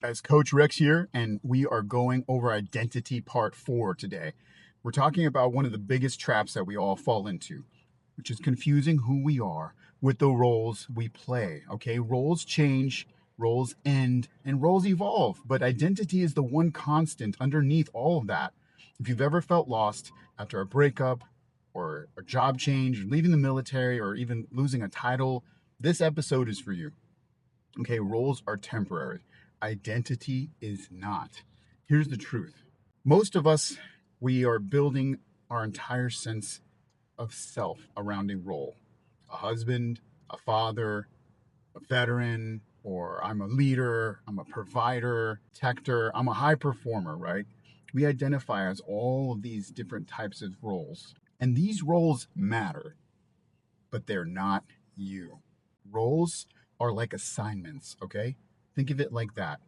As Coach Rex here, and we are going over identity part 4 today. We're talking about one of the biggest traps that we all fall into, which is confusing who we are with the roles we play. Okay, roles change, roles end, and roles evolve, but identity is the one constant underneath all of that. If you've ever felt lost after a breakup or a job change, leaving the military, or even losing a title, this episode is for you. Okay, roles are temporary. Identity is not. Here's the truth. Most of us, we are building our entire sense of self around a role. A husband, a father, a veteran, or I'm a leader, I'm a provider, protector, I'm a high performer, right? We identify as all of these different types of roles. And these roles matter, but they're not you. Roles are like assignments, okay? Think of it like that.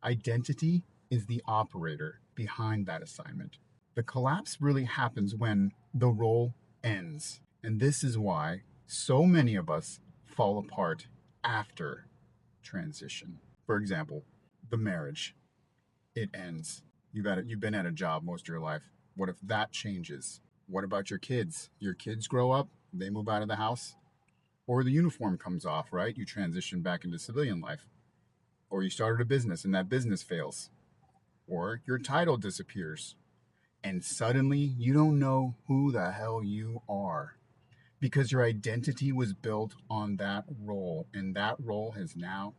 Identity is the operator behind that assignment. The collapse really happens when the role ends. And this is why so many of us fall apart after transition. For example, the marriage, it ends. You've been at a job most of your life. What if that changes? What about your kids? Your kids grow up, they move out of the house, or the uniform comes off, right? You transition back into civilian life. Or you started a business and that business fails. Or your title disappears. And suddenly you don't know who the hell you are because your identity was built on that role and that role has now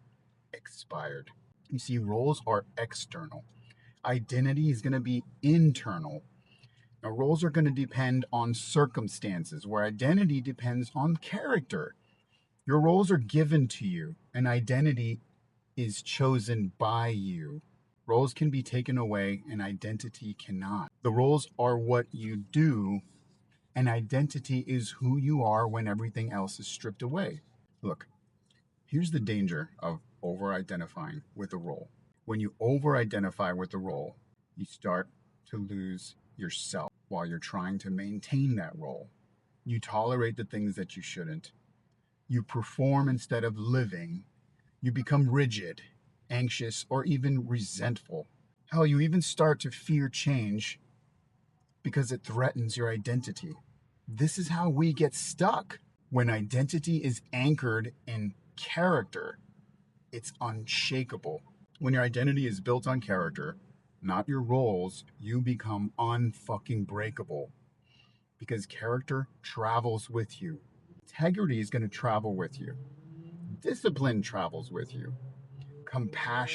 expired. You see, roles are external. Identity is going to be internal. Now, roles are going to depend on circumstances, where identity depends on character. Your roles are given to you, and identity is chosen by you. Roles can be taken away, and identity cannot. The roles are what you do, and identity is who you are when everything else is stripped away. Look, here's the danger of over identifying with a role. When you over identify with a role, you start to lose yourself while you're trying to maintain that role. You tolerate the things that you shouldn't. You perform instead of living. You become rigid, anxious, or even resentful. Hell, you even start to fear change because it threatens your identity. This is how we get stuck. When identity is anchored in character, it's unshakable. When your identity is built on character, not your roles, you become unfucking breakable because character travels with you. Integrity is going to travel with you. Discipline travels with you. Compassion